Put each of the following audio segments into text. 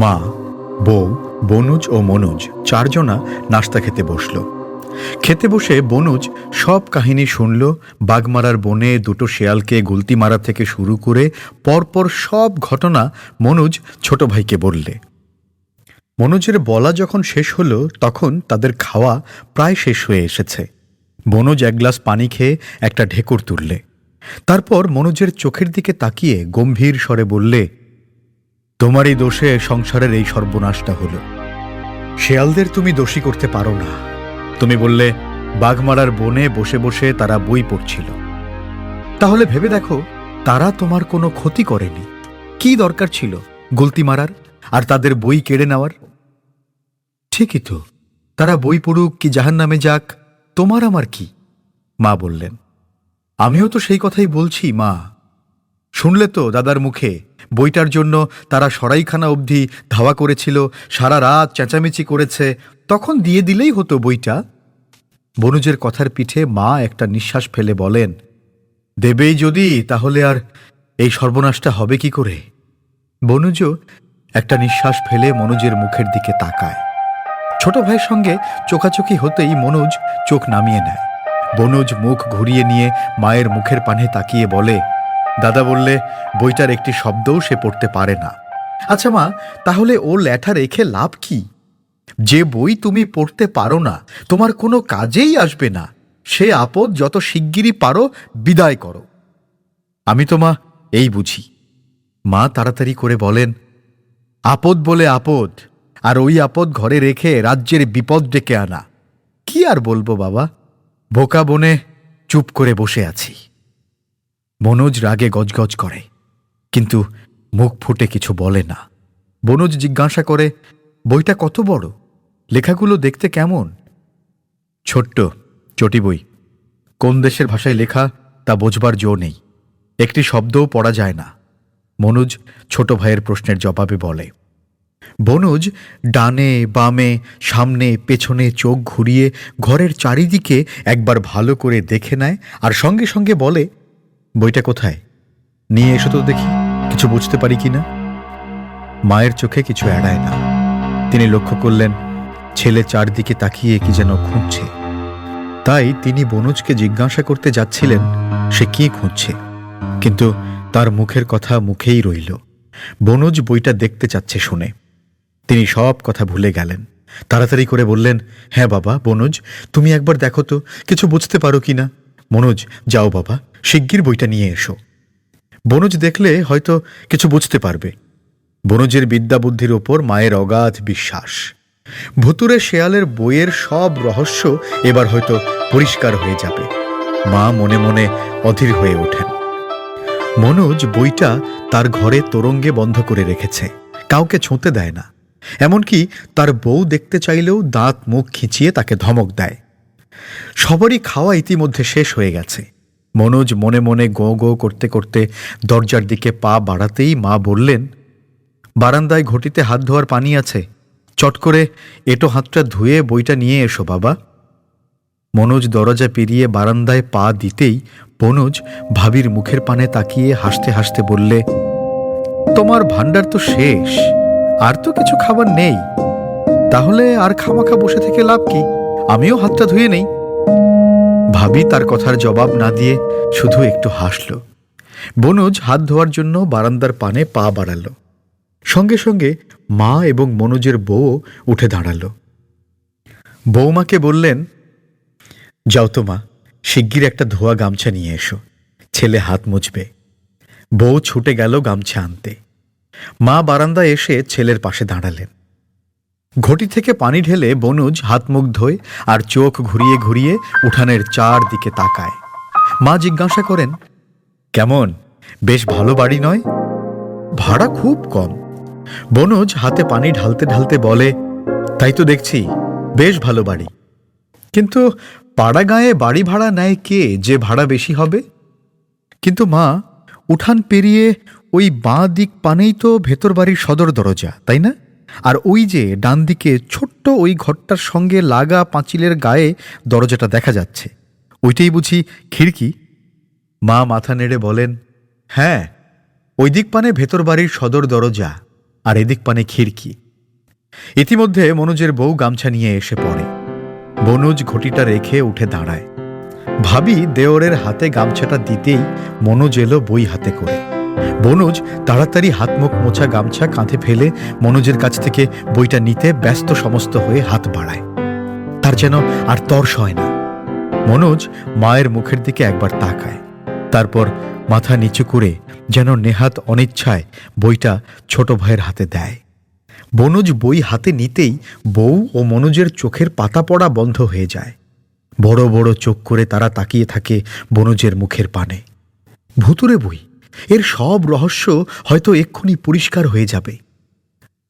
মা, বউ, বনুজ ও মনোজ চারজনা নাস্তা খেতে বসল। খেতে বসে বনুজ সব কাহিনী শুনল। বাগমারার বনে দুটো শেয়ালকে গুলতি মারা থেকে শুরু করে পরপর সব ঘটনা মনোজ ছোট ভাইকে বললে। মনোজের বলা যখন শেষ হলো তখন তাদের খাওয়া প্রায় শেষ হয়ে এসেছে। বনুজ এক গ্লাস পানি খেয়ে একটা ঢেকুর তুললে। তারপর মনোজের চোখের দিকে তাকিয়ে গম্ভীর স্বরে বললে, তোমারই দোষে সংসারের এই সর্বনাশটা হলো। শেয়ালদের তুমি দোষী করতে পারো না। তুমি বললে বাঘমারার বনে বসে বসে তারা বই পড়ছিল। তাহলে ভেবে দেখো, তারা তোমার কোনো ক্ষতি করেনি। কি দরকার ছিল গুলতি মারার আর তাদের বই কেড়ে নেওয়ার? ঠিকই তো, তারা বই পড়ুক কি জাহান্নামে যাক, তোমার আমার কি? মা বললেন। আমিও তো সেই কথাই বলছি মা। শুনলে তো দাদার মুখে, বইটার জন্য তারা সরাইখানা অবধি ধাওয়া করেছিল, সারা রাত চেঁচামেচি করেছে, তখন দিয়ে দিলেই হতো বইটা। বনুজের কথার পিঠে মা একটা নিঃশ্বাস ফেলে বলেন, দেবেই যদি, তাহলে আর এই সর্বনাশটা হবে কি করে? বনুজও একটা নিঃশ্বাস ফেলে মনোজের মুখের দিকে তাকায়। ছোট ভাইয়ের সঙ্গে চোখাচোখি হতেই মনোজ চোখ নামিয়ে নেয়। বনুজ মুখ ঘুরিয়ে নিয়ে মায়ের মুখের পানে তাকিয়ে বলে, দাদা বললে বইটার একটি শব্দও সে পড়তে পারে না। আচ্ছা মা, তাহলে ও ল্যাঠা রেখে লাভ কি? যে বই তুমি পড়তে পারো না, তোমার কোনো কাজেই আসবে না, সে আপদ যত শিগগিরই পারো বিদায় করো। আমি তো মা এই বুঝি। মা তাড়াতাড়ি করে বলেন, আপদ বলে আপদ, আর ওই আপদ ঘরে রেখে রাজ্যের বিপদ ডেকে আনা। কি আর বলবো বাবা, বোকা বনে চুপ করে বসে আছি। মনোজ রাগে গজগজ করে, কিন্তু মুখ ফুটে কিছু বলে না। বনুজ জিজ্ঞাসা করে, বইটা কত বড়? লেখাগুলো দেখতে কেমন? ছোট্ট চটি বই। কোন দেশের ভাষায় লেখা তা বোঝবার জো নেই, একটি শব্দও পড়া যায় না। মনোজ ছোট ভাইয়ের প্রশ্নের জবাবে বলে। বনুজ ডানে বামে সামনে পেছনে চোখ ঘুরিয়ে ঘরের চারিদিকে একবার ভালো করে দেখে নেয়, আর সঙ্গে সঙ্গে বলে, বইটা কোথায়? নিয়ে এসো তো দেখি, কিছু বুঝতে পারি কিনা। মায়ের চোখে কিছু এড়ায় না। তিনি লক্ষ্য করলেন ছেলে চারদিকে তাকিয়ে কি যেন খুঁজছে। তাই তিনি বনুজকে জিজ্ঞাসা করতে যাচ্ছিলেন সে কি খুঁজছে, কিন্তু তার মুখের কথা মুখেই রইল। বনুজ বইটা দেখতে চাচ্ছে শুনে তিনি সব কথা ভুলে গেলেন। তাড়াতাড়ি করে বললেন, হ্যাঁ বাবা বনুজ, তুমি একবার দেখো তো কিছু বুঝতে পারো কিনা। মনোজ, যাও বাবা, শিগগির বইটা নিয়ে এসো। বনুজ দেখলে হয়তো কিছু বুঝতে পারবে। বনুজের বিদ্যা বুদ্ধির ওপর মায়ের অগাধ বিশ্বাস। ভুতুরে শেয়ালের বইয়ের সব রহস্য এবার হয়তো পরিষ্কার হয়ে যাবে। মা মনে মনে অধীর হয়ে ওঠেন। মনোজ বইটা তার ঘরে তোরঙ্গে বন্ধ করে রেখেছে, কাউকে ছুঁতে দেয় না। এমনকি তার বউ দেখতে চাইলেও দাঁত মুখ খিঁচিয়ে তাকে ধমক দেয়। সবারই খাওয়া ইতিমধ্যে শেষ হয়ে গেছে। মনোজ মনে মনে গো গো করতে করতে দরজার দিকে পা বাড়াতেই মা বললেন, বারান্দায় ঘটিতে হাত ধোয়ার পানি আছে, চট করে এটো হাতটা ধুয়ে বইটা নিয়ে এসো বাবা। মনোজ দরজা পেরিয়ে বারান্দায় পা দিতেই বনুজ ভাবির মুখের পানে তাকিয়ে হাসতে হাসতে বললে, তোমার ভান্ডার তো শেষ, আর তো কিছু খাবার নেই, তাহলে আর খামাখা বসে থেকে লাভ কি? আমিও হাতটা ধুয়ে নেই। ভাবি তার কথার জবাব না দিয়ে শুধু একটু হাসল। বনুজ হাত ধোয়ার জন্য বারান্দার পানে পা বাড়ালো। সঙ্গে সঙ্গে মা এবং মনোজের বউ উঠে দাঁড়ালো। বৌমাকে বললেন, যাও তো মা, শিগগির একটা ধোয়া গামছা নিয়ে এসো, ছেলে হাত মুছবে। বউ ছুটে গেল গামছা আনতে। মা বারান্দায় এসে ছেলের পাশে দাঁড়ালেন। ঘটি থেকে পানি ঢেলে বনুজ হাত মুখ ধোয় আর চোখ ঘুরিয়ে ঘুরিয়ে উঠানের চারদিকে তাকায়। মা জিজ্ঞাসা করেন, কেমন, বেশ ভালো বাড়ি নয়? ভাড়া খুব কম। বনুজ হাতে পানি ঢালতে ঢালতে বলে, তাই তো দেখছি, বেশ ভালো বাড়ি। কিন্তু পাড়া গাঁয়ে বাড়ি ভাড়া নেয় কে যে ভাড়া বেশি হবে? কিন্তু মা, উঠান পেরিয়ে ওই বাঁ দিক পানেই তো ভেতর বাড়ির সদর দরজা, তাই না? আর ওই যে ডান দিকে ছোট্ট ওই ঘরটার সঙ্গে লাগা পাঁচিলের গায়ে দরজাটা দেখা যাচ্ছে, ওইটাই বুঝি খিড়কি? মা মাথা নেড়ে বলেন, হ্যাঁ, ওই দিক পানে ভেতর বাড়ির সদর দরজা, আর এদিক পানে খিড়কি। ইতিমধ্যে মনোজের বউ গামছা নিয়ে এসে পড়ে। বনুজ ঘটিটা রেখে উঠে দাঁড়ায়। ভাবি দেওরের হাতে গামছাটা দিতেই মনোজ এলো বই হাতে করে। বনুজ তাড়াতাড়ি হাত মুখ মোছা গামছা কাঁধে ফেলে মনোজের কাছ থেকে বইটা নিতে ব্যস্ত সমস্ত হয়ে হাত বাড়ায়। তার যেন আর তর্স হয় না। মনোজ মায়ের মুখের দিকে একবার তাকায়, তারপর মাথা নিচু করে যেন নেহাত অনিচ্ছায় বইটা ছোট ভাইয়ের হাতে দেয়। বনুজ বই হাতে নিতেই বউ ও মনোজের চোখের পাতা পড়া বন্ধ হয়ে যায়। বড় বড় চোখ করে তারা তাকিয়ে থাকে বনুজের মুখের পানে। ভুতুরে বই, এর সব রহস্য হয়তো এক্ষুনি পরিষ্কার হয়ে যাবে।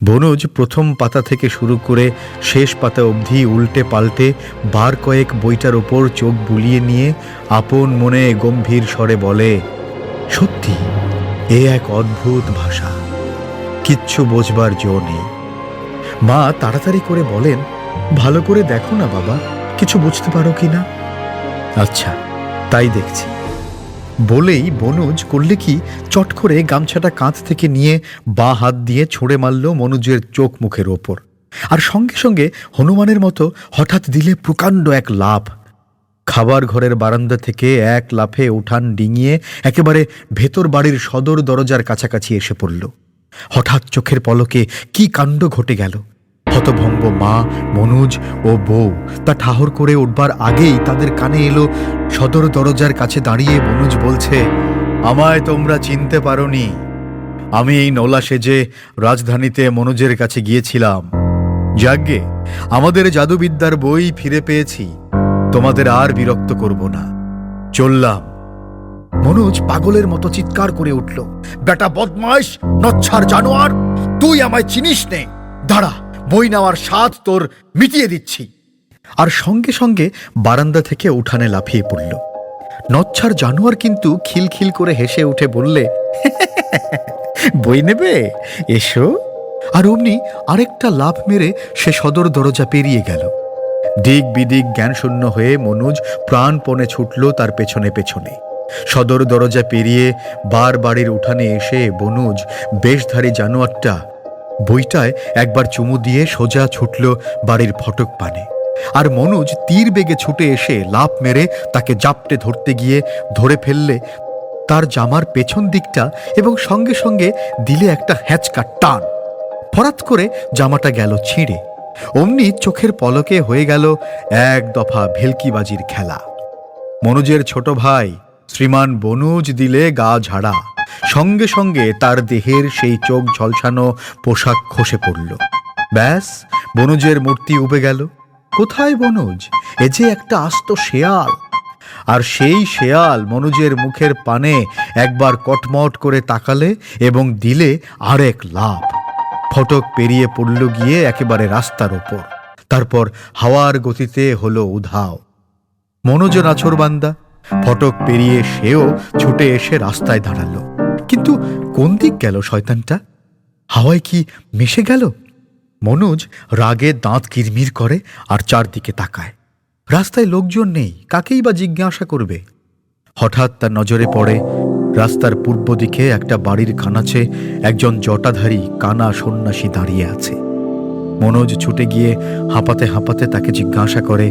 বনুজ প্রথম পাতা থেকে শুরু করে শেষ পাতা অবধি উল্টে পাল্টে বার কয়েক বইটার ওপর চোখ বুলিয়ে নিয়ে আপন মনে গম্ভীর স্বরে বলে, সত্যি এ এক অদ্ভুত ভাষা, কিচ্ছু বোঝবার জো নেই। মা তাড়াতাড়ি করে বলেন, ভালো করে দেখো না বাবা, কিছু বুঝতে পারো কিনা। আচ্ছা, তাই দেখছি বলেই বনুজ করলে কি চট করে গামছাটা কাঁধ থেকে নিয়ে বাঁ হাত দিয়ে ছুঁড়ে মারল মনোজের চোখ মুখের ওপর, আর সঙ্গে সঙ্গে হনুমানের মতো হঠাৎ দিলে প্রকাণ্ড এক লাফ। খাবার ঘরের বারান্দা থেকে এক লাফে উঠান ডিঙিয়ে একেবারে ভেতর বাড়ির সদর দরজার কাছাকাছি এসে পড়ল। হঠাৎ চোখের পলকে কি কাণ্ড ঘটে গেল! হতভম্ব মা, মনোজ ও বউ তা ঠাহর করে উঠবার আগেই তাদের কানে এলো সদর দরজার কাছে দাঁড়িয়ে মনোজ বলছে, আমায় তোমরা চিনতে পারোনি। আমি এই নোলা সেজে রাজধানীতে মনোজের কাছে গিয়েছিলাম। যাগ্গে, আমাদের জাদুবিদ্যার বই ফিরে পেয়েছি, তোমাদের আর বিরক্ত করব না, চললাম। মনোজ পাগলের মতো চিৎকার করে উঠল, বেটা বদমাইশ, নচ্ছার জানোয়ার, তুই আমায় চিনিস নে, দাঁড়া, বই নেওয়ার স্বাদ তোর মিটিয়ে দিচ্ছি। আর সঙ্গে সঙ্গে বারান্দা থেকে উঠানে লাফিয়ে পড়ল। নচ্ছার জানোয়ার কিন্তু খিলখিল করে হেসে উঠে বললে, বই নেবে, এসো। আর অমনি আরেকটা লাফ মেরে সে সদর দরজা পেরিয়ে গেল। দিক বিদিক জ্ঞানশূন্য হয়ে মনোজ প্রাণপণে ছুটল তার পেছনে পেছনে। সদর দরজা পেরিয়ে বার বাড়ির উঠানে এসে বনুজ বেশধারী জানোয়ারটা বইটায় একবার চুমু দিয়ে সোজা ছুটল বাড়ির ফটক পানে। আর মনোজ তীর বেগে ছুটে এসে লাফ মেরে তাকে জাপটে ধরতে গিয়ে ধরে ফেললে তার জামার পেছন দিকটা এবং সঙ্গে সঙ্গে দিলে একটা হ্যাঁচকা টান। ফরাত করে জামাটা গেল ছিঁড়ে। অমনি চোখের পলকে হয়ে গেল এক দফা ভেলকিবাজির খেলা। মনোজের ছোট ভাই শ্রীমান বনুজ দিলে গা ঝাড়া, সঙ্গে সঙ্গে তার দেহের সেই চোখ ঝলসানো পোশাক খসে পড়ল। ব্যাস, বনুজের মূর্তি উবে গেল। কোথায় বনুজ? এ যে একটা আস্ত শেয়াল। আর সেই শেয়াল মনোজের মুখের পানে একবার কটমট করে তাকালে এবং দিলে আরেক লাফ। ফটক পেরিয়ে পড়ল গিয়ে একেবারে রাস্তার ওপর, তারপর হাওয়ার গতিতে হলো উধাও। মনোজ নাছোড়বান্দা ফটক পেরিয়ে সেও ছুটে এসে রাস্তায় দাঁড়ালো। কিন্তু কোন দিক গেল শয়তানটা? হাওয়ায় কি মিশে গেল? মনোজ রাগে দাঁত কিরমির করে আর চারদিকে তাকায়। রাস্তায় লোকজন নেই, কাকেই বা জিজ্ঞাসা করবে? হঠাৎ তার নজরে পড়ে রাস্তার পূর্ব দিকে একটা বাড়ির কানাচে একজন জটাধারী কানা সন্ন্যাসী দাঁড়িয়ে আছে। মনোজ ছুটে গিয়ে হাঁপাতে হাঁপাতে তাকে জিজ্ঞাসা করে,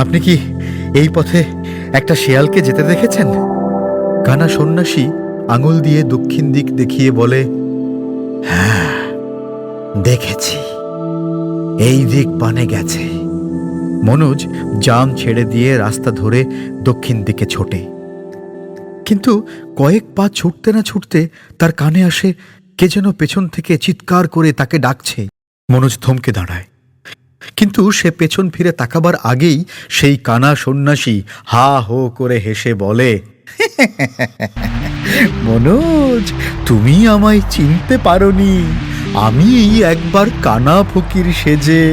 আপনি কি এই পথে একটা শেয়ালকে যেতে দেখেছেন? কানা সন্ন্যাসী আঙুল দিয়ে দক্ষিণ দিক দেখিয়ে বলে, হ্যাঁ দেখেছি, এই দিক পানে গেছে। মনোজ জাম ছেড়ে দিয়ে রাস্তা ধরে দক্ষিণ দিকে ছোটে। কিন্তু কয়েক পা ছুটতে না ছুটতে তার কানে আসে কে যেন পেছন থেকে চিৎকার করে তাকে ডাকছে। মনোজ থমকে দাঁড়ায়, কিন্তু সে পেছন ফিরে তাকাবার আগেই সেই কানা সন্ন্যাসী হা হো করে হেসে বলে, মনোজ, তুমি আমায় চিনতে পারোনি। আমি একবার কানা ফকির সেজে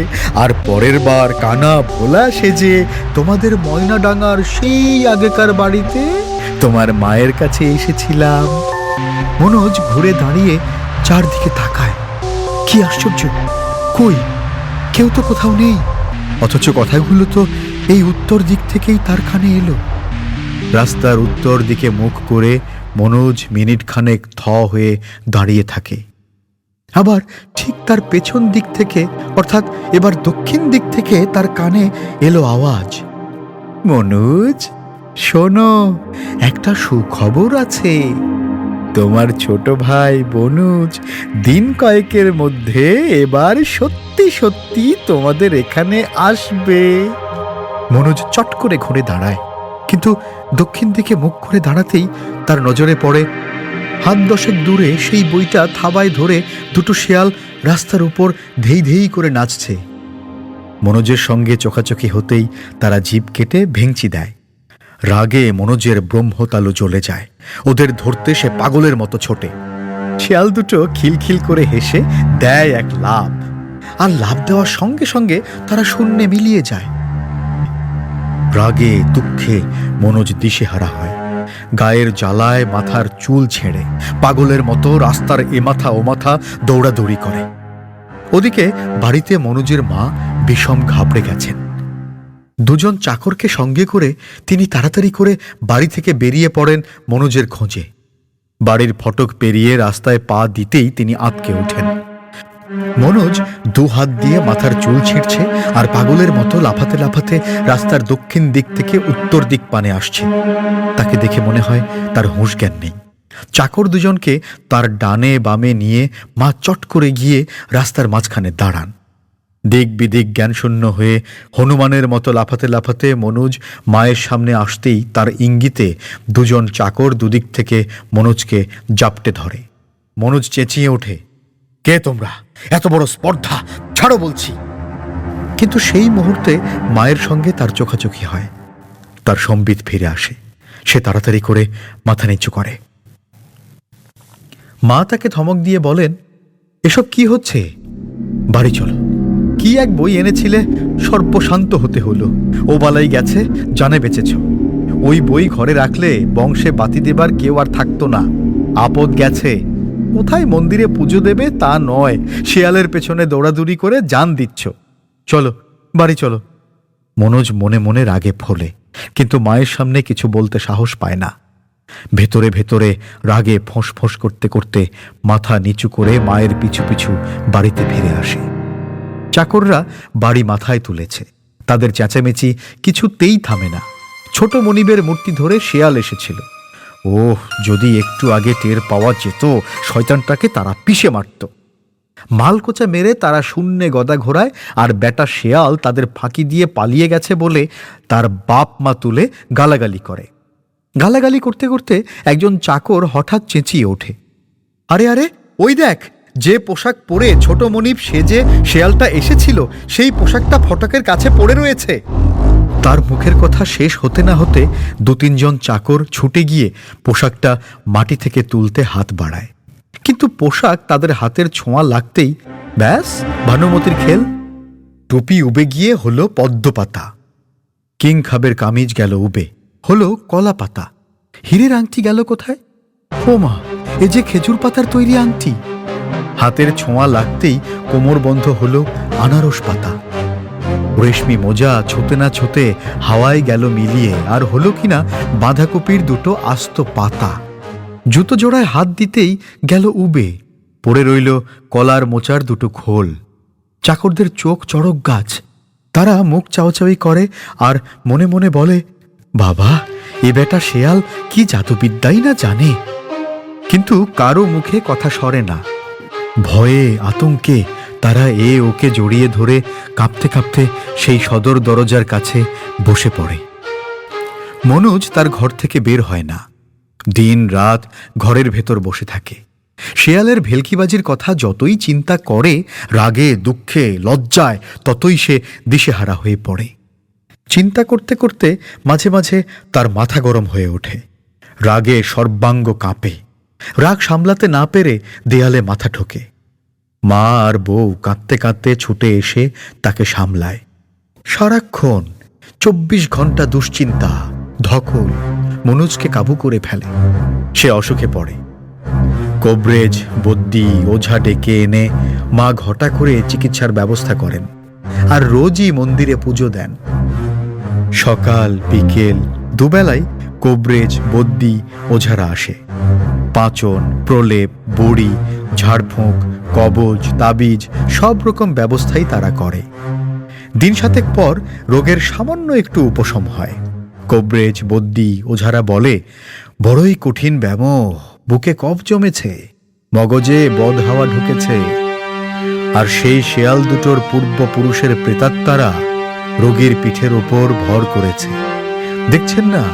আর পরের বার কানা ভোলা সেজে তোমাদের ময়নাডাঙ্গার সেই আগেকার বাড়িতে তোমার মায়ের কাছে এসেছিলাম। মনোজ ঘুরে দাঁড়িয়ে চারদিকে তাকায়। কি আশ্চর্য, কই কেউ তো কোথাও নেই, অথচ কথাগুলো তো এই উত্তর দিক থেকেই তার কানে এলো। রাস্তার উত্তর দিকে মুখ করে মনোজ মিনিট খানেক থ হয়ে দাঁড়িয়ে থাকে। আবার ঠিক তার পেছন দিক থেকে, অর্থাৎ এবার দক্ষিণ দিক থেকে তার কানে এলো আওয়াজ, মনোজ শোনো, একটা সুখবর আছে। তোমার ছোট ভাই বনুজ দিন কয়েকের মধ্যে এবার সত্যি সত্যি তোমাদের এখানে আসবে। মনোজ চট করে ঘুরে দাঁড়ায়, কিন্তু দক্ষিণ দিকে মুখ করে দাঁড়াতেই তার নজরে পড়ে হাত দশেক দূরে সেই বইটা থাবায় ধরে দুটো শেয়াল রাস্তার উপর ধেই ধেই করে নাচছে। মনোজের সঙ্গে চোখাচোখি হতেই তারা জিভ কেটে ভেঙচি দেয়। রাগে মনোজের ব্রহ্মতালু জ্বলে যায়। ওদের ধরতে সে পাগলের মতো ছোটে। শেয়াল দুটো খিলখিল করে হেসে দেয় এক লাফ, আর লাফ দেওয়ার সঙ্গে সঙ্গে তারা শূন্যে মিলিয়ে যায়। রাগে দুঃখে মনোজ দিশেহারা হয়। গায়ের জ্বালায় মাথার চুল ছেড়ে পাগলের মতো রাস্তার এ মাথা ও মাথা দৌড়াদৌড়ি করে। ওদিকে বাড়িতে মনোজের মা বিষম ঘাবড়ে গেছেন। দুজন চাকরকে সঙ্গে করে তিনি তাড়াতাড়ি করে বাড়ি থেকে বেরিয়ে পড়েন মনোজের খোঁজে। বাড়ির ফটক পেরিয়ে রাস্তায় পা দিতেই তিনি আঁতকে ওঠেন। মনোজ দু হাত দিয়ে মাথার চুল ছিঁড়ছে আর পাগলের মতো লাফাতে লাফাতে রাস্তার দক্ষিণ দিক থেকে উত্তর দিক পানে আসছে। তাকে দেখে মনে হয় তার হুঁশ জ্ঞান নেই। চাকর দুজনকে তার ডানে বামে নিয়ে মা চট করে গিয়ে রাস্তার মাঝখানে দাঁড়ান। দিক বিদিক জ্ঞানশূন্য হয়ে হনুমানের মতো লাফাতে লাফাতে মনোজ মায়ের সামনে আসতেই তার ইঙ্গিতে দুজন চাকর দুদিক থেকে মনোজকে জাপটে ধরে। মনোজ চেঁচিয়ে ওঠে, কে তোমরা? এত বড় স্পর্ধা, ছাড়ো বলছি। কিন্তু সেই মুহূর্তে মায়ের সঙ্গে তার চোখাচোখি হয়। তার সম্বিত ফিরে আসে। সে তাড়াতাড়ি করে মাথা নিচু করে। মা তাকে ধমক দিয়ে বলেন, এসব কি হচ্ছে? বাড়ি চলো। কি এক বই এনেছিলে, সর্বশান্ত হতে হলো। ও বালাই গেছে, জানে বেঁচেছ। ওই বই ঘরে রাখলে বংশে বাতি দেবার কেউ আর থাকতো না। আপদ গেছে। কোথায় মন্দিরে পুজো দেবে তা নয়, শেয়ালের পেছনে দৌড়াদৌড়ি করে জান দিচ্ছ। চলো বাড়ি চলো। মনোজ মনে মনে রাগে ফোলে, কিন্তু মায়ের সামনে কিছু বলতে সাহস পায় না। ভেতরে ভেতরে রাগে ফোঁস করতে করতে মাথা নিচু করে মায়ের পিছু পিছু বাড়িতে ফিরে আসে। চাকররা বাড়ি মাথায় তুলেছে। তাদের চেঁচামেচি কিছুতেই থামে না। ছোট মনিবের মূর্তি ধরে শেয়াল এসেছিল। ওহ, যদি একটু আগে টের পাওয়া যেত, শয়তানটাকে তারা পিষে মারত। মালকোচা মেরে তারা শূন্যে গদা ঘোরায়, আর বেটা শেয়াল তাদের ফাঁকি দিয়ে পালিয়ে গেছে বলে তার বাপ মা তুলে গালাগালি করে। গালাগালি করতে করতে একজন চাকর হঠাৎ চেঁচিয়ে ওঠে, আরে আরে, ওই দেখ, যে পোশাক পরে ছোট মনিব সেজে শেয়ালটা এসেছিল, সেই পোশাকটা ফটকের কাছে পড়ে রয়েছে। তার মুখের কথা শেষ হতে না হতে দু তিনজন চাকর ছুটে গিয়ে পোশাকটা মাটি থেকে তুলতে হাত বাড়ায়। কিন্তু পোশাক তাদের হাতের ছোঁয়া লাগতেই ব্যাস ভানুমতির খেল। টুপি উবে গিয়ে হলো পদ্মপাতা, কিং খাবের কামিজ গেল উবে, হলো কলা পাতা। হীরের আংটি গেল কোথায়? ও মা, এ যে খেজুর পাতার তৈরি আংটি। হাতের ছোঁয়া লাগতেই কোমর বন্ধ হলো আনারস পাতা। রেশমি মোজা ছোতে না ছোতে হাওয়ায় গেল মিলিয়ে, আর হলো কিনা বাঁধাকপির দুটো আস্ত পাতা। জুতো জোড়ায় হাত দিতেই গেল উবে, পড়ে রইল কলার মোচার দুটো খোল। চাকরদের চোখ চড়ক গাছ। তারা মুখ চাওয়াচাওয়ি করে আর মনে মনে বলে, বাবা, এ বেটা শেয়াল কি জাদুবিদ্যাই না জানে। কিন্তু কারো মুখে কথা সরে না। ভয়ে আতঙ্কে তারা ওকে জড়িয়ে ধরে কাঁপতে কাঁপতে সেই সদর দরজার কাছে বসে পড়ে। মনোজ তার ঘর থেকে বের হয় না। দিন রাত ঘরের ভেতর বসে থাকে। শেয়ালের ভেলকিবাজির কথা যতই চিন্তা করে, রাগে দুঃখে লজ্জায় ততই সে দিশেহারা হয়ে পড়ে। চিন্তা করতে করতে মাঝে মাঝে তার মাথা গরম হয়ে ওঠে। রাগে সর্বাঙ্গ কাঁপে। রাগ সামলাতে না পেরে দেয়ালে মাথা ঠোকে। মা আর বউ কাঁদতে কাঁদতে ছুটে এসে তাকে সামলায়। সারাক্ষণ 24 ঘন্টা দুশ্চিন্তা ধকল মনোজকে কাবু করে ফেলে। সে অসুখে পড়ে। কবরেজ বদ্যি ওঝা ডেকে এনে মা ঘটা করে চিকিৎসার ব্যবস্থা করেন, আর রোজই মন্দিরে পুজো দেন। সকাল বিকেল দুবেলায় কবরেজ বদ্যি ওঝারা আসে। পাঁচন প্রলেপ বড়ি ঝাড়ফুঁক, কবজ, তাবিজ সব রকম ব্যবস্থাই তারা করে। দিন সাতেক পর রোগের সামান্য একটু উপশম হয়। কবরেজ, বদ্যি, ওঝারা বলে, বড়ই কঠিন ব্যামোহ, বুকে কফ জমেছে, মগজে বদ হাওয়া ঢুকেছে। আর সেই শেয়াল দুটোর পূর্বপুরুষের প্রেতাত্মারা রোগীর পিঠের ওপর ভর করেছে। দেখছেন না,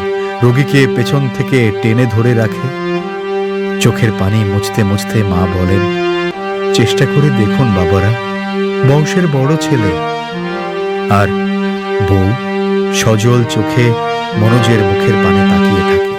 রোগীকে পেছন থেকে টেনে ধরে রাখে। চোখের পানি মুছতে মুছতে মা বলেন, চেষ্টা করে দেখুন বাবারা, বংশের বড় ছেলে। আর বউ সজল চোখে মনোজের মুখের পানে তাকিয়ে থাকে।